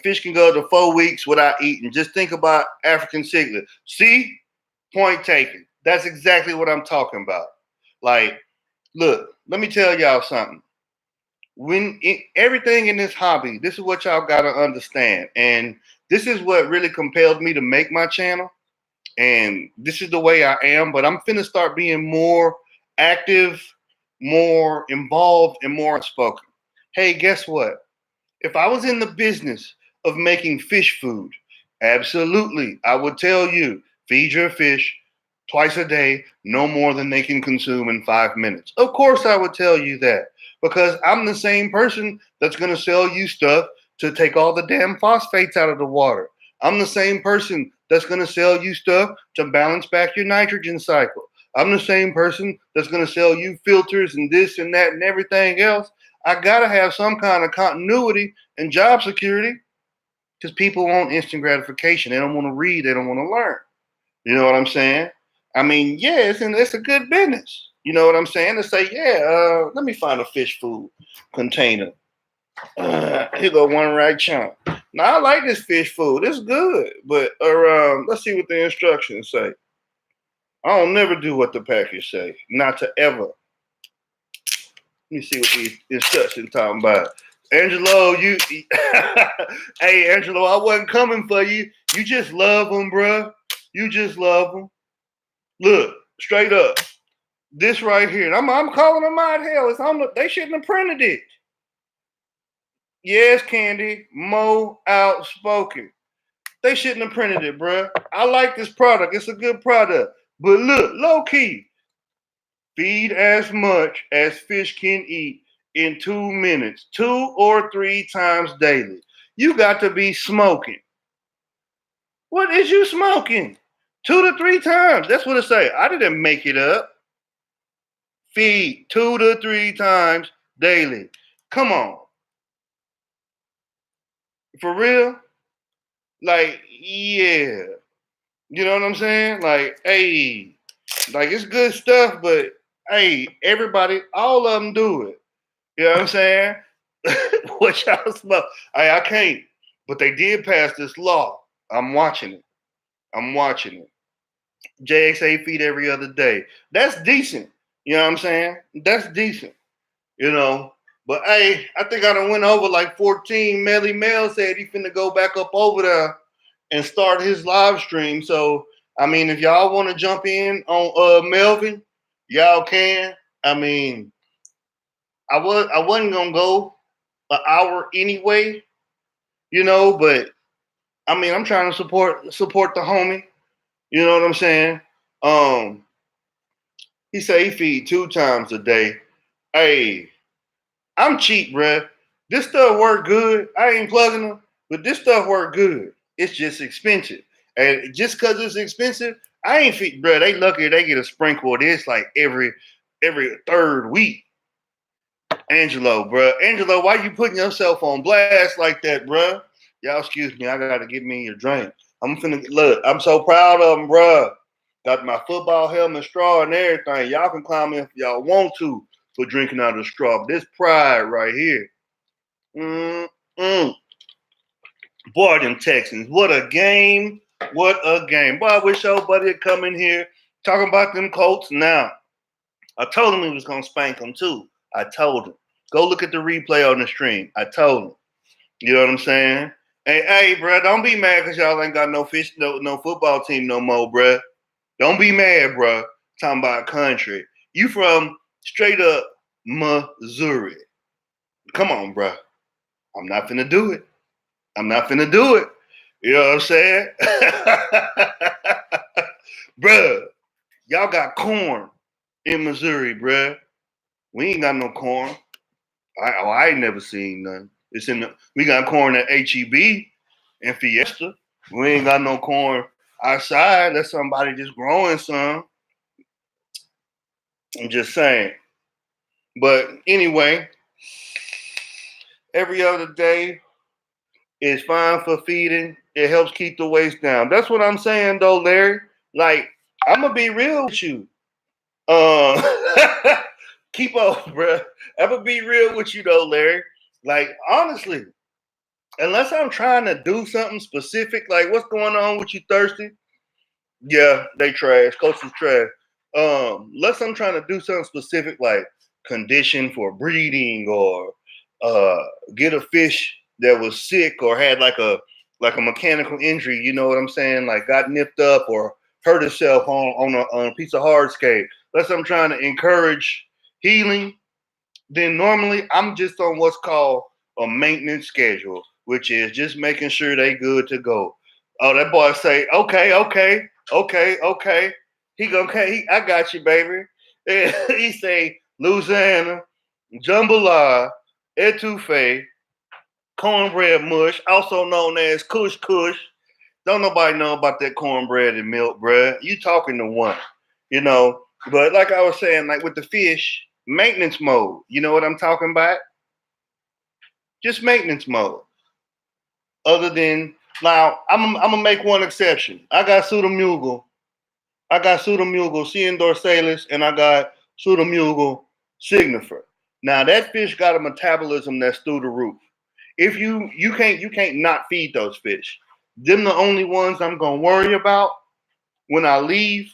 Speaker 1: Fish can go to 4 weeks without eating. Just think about African cichlid. See, point taken. That's exactly what I'm talking about. Like, look, let me tell y'all something. Everything in this hobby, this is what y'all gotta understand, and this is what really compelled me to make my channel. And this is the way I am, but I'm finna start being more active, more involved, and more outspoken. Hey, guess what? If I was in the business of making fish food, absolutely, I would tell you feed your fish twice a day, no more than they can consume in 5 minutes. Of course, I would tell you that because I'm the same person that's going to sell you stuff to take all the damn phosphates out of the water. I'm the same person that's going to sell you stuff to balance back your nitrogen cycle. I'm the same person that's going to sell you filters and this and that and everything else. I got to have some kind of continuity and job security because people want instant gratification. They don't want to read. They don't want to learn. You know what I'm saying? I mean, yeah, it's a good business. You know what I'm saying? To say, yeah, let me find a fish food container. Here go one right chunk. Now I like this fish food. It's good, but let's see what the instructions say. I don't never do what the package say. Not to ever. Let me see what these instructions talking about. Angelo, hey Angelo, I wasn't coming for you. You just love them, bruh. You just love them. Look, straight up. This right here. I'm calling them out. Hell, it's on they shouldn't have printed it. Yes, Candy, Mo outspoken. They shouldn't have printed it, bruh. I like this product. It's a good product. But look, low key, feed as much as fish can eat in 2 minutes, 2 or 3 times daily. You got to be smoking. What is you smoking? 2 to 3 times. That's what it say. I didn't make it up. Feed 2 to 3 times daily. Come on. For real? Like, yeah. You know what I'm saying? Like, hey, like it's good stuff, but hey, everybody, all of them do it. You know what I'm saying? What y'all smoke? I can't. But they did pass this law. I'm watching it. I'm watching it. JXA feed every other day. That's decent. You know what I'm saying? That's decent. You know. But hey, I think I done went over like 14. Melly Mel said he finna go back up over there and start his live stream. So I mean, if y'all want to jump in on Melvin, y'all can. I mean, I wasn't gonna go an hour anyway, you know, but I mean I'm trying to support the homie. You know what I'm saying? Um, he said he feed 2 times a day. Hey, I'm cheap, bruh. This stuff work good. I ain't plugging them, but this stuff work good. It's just expensive. And just because it's expensive, I ain't feed, bruh. They lucky they get a sprinkle of this like every third week. Angelo, bruh. Angelo, why you putting yourself on blast like that, bruh? Y'all, excuse me. I gotta get me a drink. I'm finna look. I'm so proud of him, bruh. Got my football helmet, straw, and everything. Y'all can clown me if y'all want to for drinking out of the straw. This pride right here. Mm-mm. Boy, them Texans. What a game. What a game. Boy, I wish your buddy would come in here talking about them Colts now. I told him he was going to spank them too. I told him. Go look at the replay on the stream. I told him. You know what I'm saying? Hey, bro, don't be mad because y'all ain't got no football team no more, bro. Don't be mad, bro. Talking about country. You from straight up Missouri. Come on, bro. I'm not finna do it. I'm not finna do it. You know what I'm saying? Bruh, y'all got corn in Missouri, bruh. We ain't got no corn. I ain't never seen none. We got corn at HEB and Fiesta. We ain't got no corn outside. That's somebody just growing some. I'm just saying. But anyway, every other day is fine for feeding. It helps keep the waist down. That's what I'm saying, though, Larry. Like, I'm gonna be real with you. Keep up, bro. I'm gonna be real with you, though, Larry. Like, honestly, unless I'm trying to do something specific, like what's going on with you, Thirsty? Yeah, they trash. Coach is trash. Unless I'm trying to do something specific, like condition for breeding or get a fish that was sick or had like a mechanical injury. You know what I'm saying? Like got nipped up or hurt itself on a piece of hardscape. Unless I'm trying to encourage healing, then normally I'm just on what's called a maintenance schedule, which is just making sure they good to go. Oh, that boy say, okay. I got you, baby. He say Louisiana, jambalaya, etouffee, cornbread mush, also known as Kush Kush. Don't nobody know about that cornbread and milk, bruh. You talking to one, you know. But like I was saying, like with the fish, maintenance mode. You know what I'm talking about? Just maintenance mode. Other than now, I'm gonna make one exception. I got Pseudomugel. I got Pseudomugel Cyan dorsalis, and I got Pseudomugel signifer. Now that fish got a metabolism that's through the roof. If you can't not feed those fish. Them the only ones I'm gonna worry about when I leave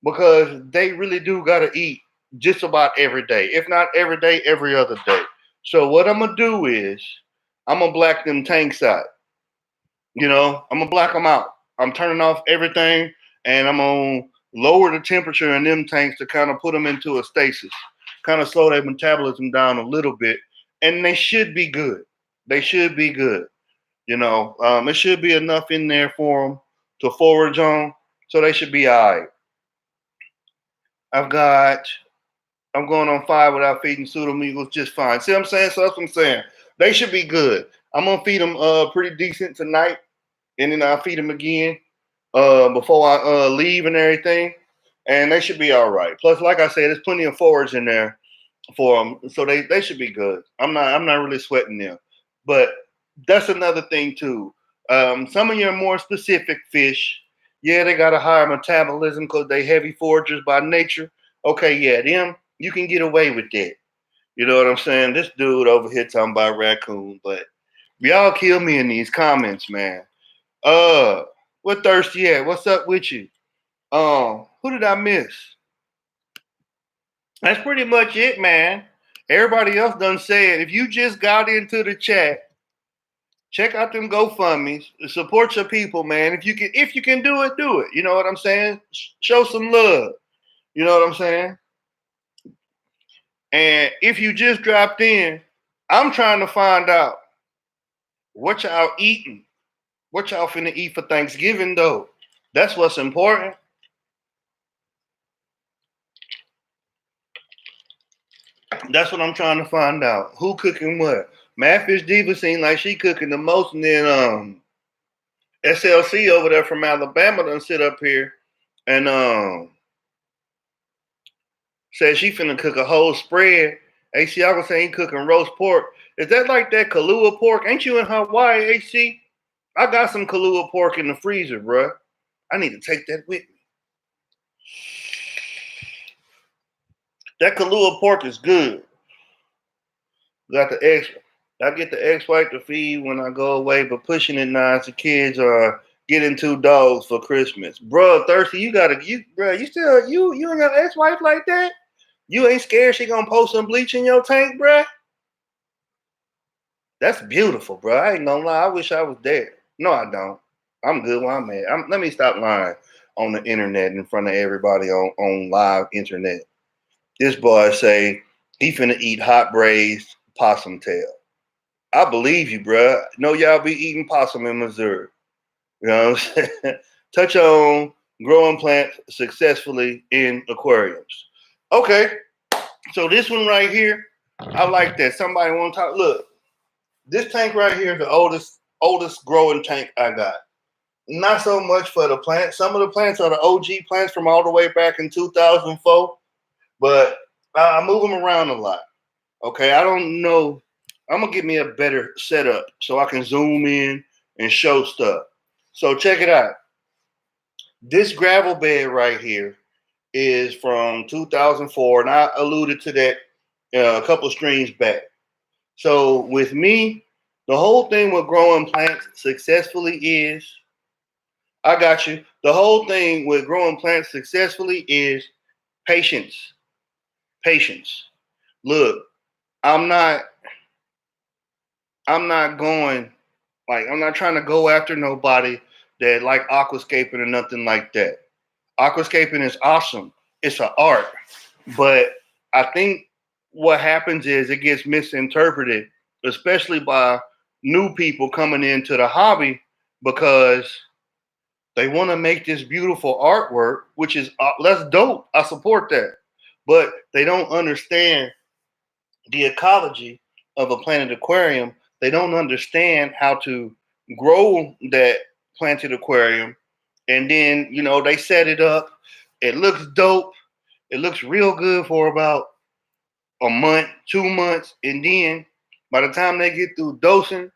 Speaker 1: because they really do gotta eat just about every day. If not every day, every other day. So what I'm gonna do is I'm gonna black them tanks out. You know, I'm gonna black them out. I'm turning off everything and I'm gonna lower the temperature in them tanks to kind of put them into a stasis, kind of slow their metabolism down a little bit, and they should be good. They should be good. You know, it should be enough in there for them to forage on, so they should be all right. I'm going on 5 without feeding pseudomugals just fine. See what I'm saying? So that's what I'm saying. They should be good. I'm gonna feed them pretty decent tonight, and then I'll feed them again before I leave and everything, and they should be all right. Plus, like I said, there's plenty of forage in there for them, so they should be good. I'm not really sweating them, but that's another thing too. Some of your more specific fish, yeah, they got a higher metabolism because they heavy foragers by nature. Okay, yeah, them you can get away with that. You know what I'm saying? This dude over here talking about raccoon, but y'all kill me in these comments, man. Uh, what Thirsty at? What's up with you? Who did I miss? That's pretty much it, man. Everybody else done said if you just got into the chat, check out them GoFundMe's. Support your people, man. If you can do it, do it. You know what I'm saying? Show some love. You know what I'm saying? And if you just dropped in, I'm trying to find out what y'all eating. What y'all finna eat for Thanksgiving, though? That's what's important. That's what I'm trying to find out. Who cooking what? Madfish Diva seems like she cooking the most, and then SLC over there from Alabama done sit up here and said she finna cook a whole spread AC Uncle saying he cooking roast pork. Is that like that Kahlua pork? Ain't you in Hawaii, AC? I got some Kahlua pork in the freezer, bruh. I need to take that with me. That Kahlua pork is good. Got the extra. I get the ex-wife to feed when I go away, but pushing it now as the kids are getting 2 dogs for Christmas. Bruh, Thirsty, you still you and your ex-wife like that? You ain't scared she gonna post some bleach in your tank, bruh? That's beautiful, bro. I ain't gonna lie. I wish I was there. No, I don't. I'm good where I'm at. Let me stop lying on the internet in front of everybody on live internet. This boy say he finna eat hot braised possum tail. I believe you, bro. Know y'all be eating possum in Missouri. You know what I'm saying? Touch on growing plants successfully in aquariums. Okay, so this one right here, I like that. Somebody want to talk. Look, this tank right here is the oldest growing tank I got. Not so much for the plants. Some of the plants are the OG plants from all the way back in 2004, but I move them around a lot. Okay, I don't know. I'm gonna get me a better setup so I can zoom in and show stuff. So check it out. This gravel bed right here is from 2004, and I alluded to that a couple of streams back. So with me, the whole thing with growing plants successfully is, I got you. The whole thing with growing plants successfully is patience. Patience. Look, I'm not I'm not going I'm not trying to go after nobody that like aquascaping or nothing like that. Aquascaping is awesome. It's an art. But I think what happens is it gets misinterpreted, especially by new people coming into the hobby, because they want to make this beautiful artwork, which is that's dope. I support that. But they don't understand the ecology of a planted aquarium. They don't understand how to grow that planted aquarium. And then, they set it up. It looks dope. It looks real good for about a month, 2 months. And then by the time they get through dosing,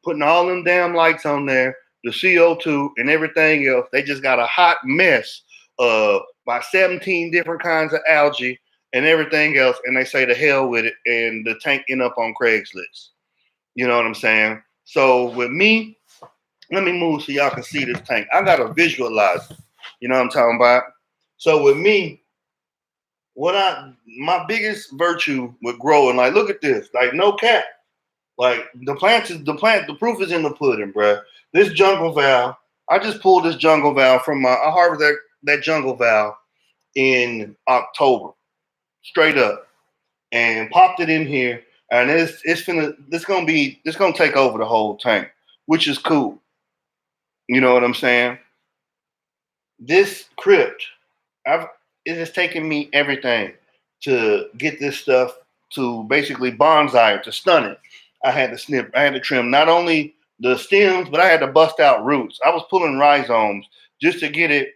Speaker 1: putting all them damn lights on there, the CO2 and everything else, they just got a hot mess of about 17 different kinds of algae and everything else. And they say to hell with it. And the tank end up on Craigslist. You know what I'm saying? So with me, let me move so y'all can see this tank. I got to visualize it. You know what I'm talking about? So with me, my biggest virtue with growing, like, look at this, like, no cap. Like, the proof is in the pudding, bruh. This jungle valve, I just pulled this jungle valve from I harvested that jungle valve in October, straight up, and popped it in here. And this gonna take over the whole tank, which is cool. You know what I'm saying? This crypt, it has taken me everything to get this stuff to basically bonsai it, to stun it. I had to trim not only the stems, but I had to bust out roots. I was pulling rhizomes just to get it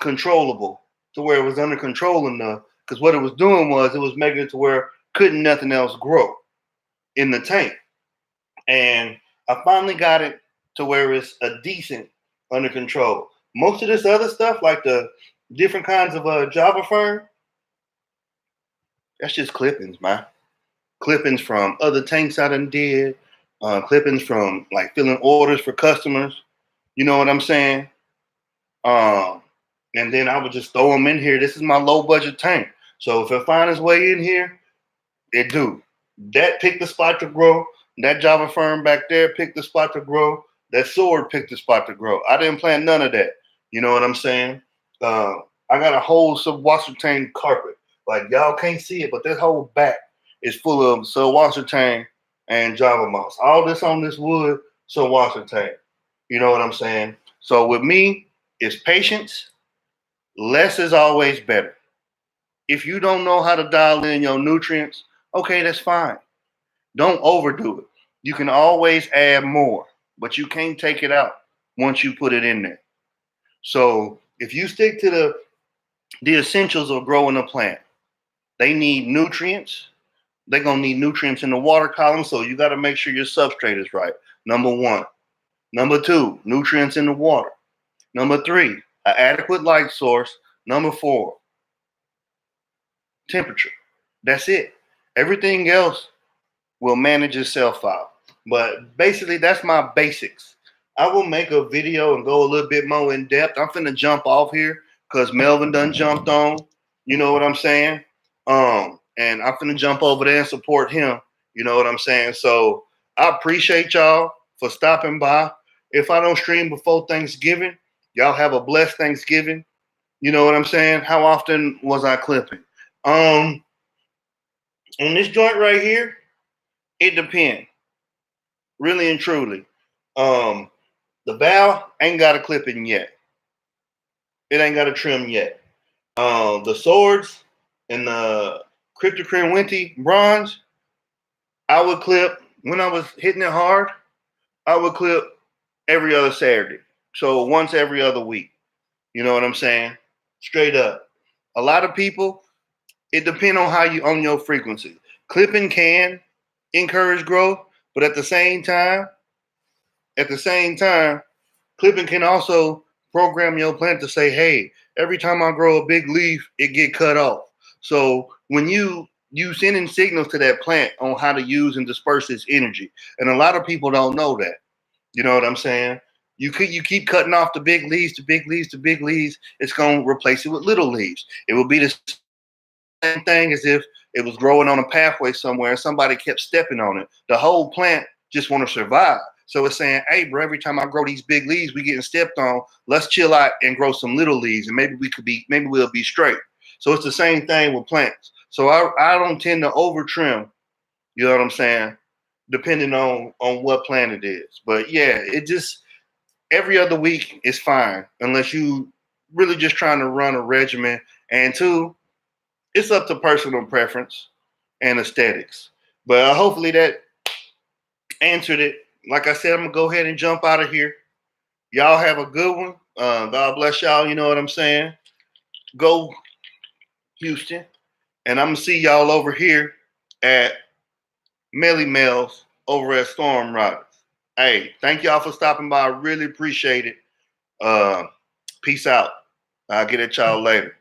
Speaker 1: controllable, to where it was under control enough. Because what it was doing was it was making it to where couldn't nothing else grow in the tank. And I finally got it to where it's a decent under control. Most of this other stuff, like the different kinds of Java fern, that's just clippings, man. Clippings from other tanks I done did, clippings from like filling orders for customers. You know what I'm saying? And then I would just throw them in here. This is my low budget tank. So if it find its way in here, it do. That picked the spot to grow. That Java fern back there picked the spot to grow. That sword picked the spot to grow. I didn't plant none of that. You know what I'm saying? I got a whole Subwassertane carpet. Like, y'all can't see it, but this whole back is full of Subwassertane and Java moss. All this on this wood, Subwassertane. You know what I'm saying? So with me, it's patience. Less is always better. If you don't know how to dial in your nutrients, okay, that's fine. Don't overdo it. You can always add more, but you can't take it out once you put it in there. So if you stick to the essentials of growing a plant, they need nutrients, they're going to need nutrients in the water column, so you got to make sure your substrate is right. Number one. Number two, nutrients in the water. Number three, an adequate light source. Number four, temperature. That's it. Everything else will manage itself out. But basically, that's my basics. I will make a video and go a little bit more in depth. I'm finna jump off here because Melvin done jumped on. You know what I'm saying? And I'm finna jump over there and support him. You know what I'm saying? So I appreciate y'all for stopping by. If I don't stream before Thanksgiving, y'all have a blessed Thanksgiving. You know what I'm saying? How often was I clipping? On this joint right here, it depends. Really and truly. The valve ain't got a clipping yet. It ain't got a trim yet. The swords and the Cryptocrine Winty bronze, I would clip when I was hitting it hard. I would clip every other Saturday, so once every other week. You know what I'm saying? Straight up. A lot of people, it depends on how you on your frequency. Clipping can encourage growth, but at the same time, clipping can also program your plant to say, hey, every time I grow a big leaf, it get cut off. So when you sending signals to that plant on how to use and disperse its energy. And a lot of people don't know that. You know what I'm saying? You keep cutting off the big leaves, it's gonna replace it with little leaves. It will be the same thing as if it was growing on a pathway somewhere and somebody kept stepping on it. The whole plant just want to survive. So it's saying, hey, bro, every time I grow these big leaves, we getting stepped on. Let's chill out and grow some little leaves, and maybe we'll be straight. So it's the same thing with plants. So I don't tend to over trim, you know what I'm saying, depending on what plant it is. But yeah, it just every other week is fine, unless you really just trying to run a regimen. And two, it's up to personal preference and aesthetics. But hopefully that answered it. Like I said, I'm gonna go ahead and jump out of here. Y'all have a good one. God bless y'all. You know what I'm saying? Go Houston. And I'm gonna see y'all over here at Melly Mel's over at Storm Riders. Hey, thank y'all for stopping by. I really appreciate it. Peace out. I'll get at y'all later.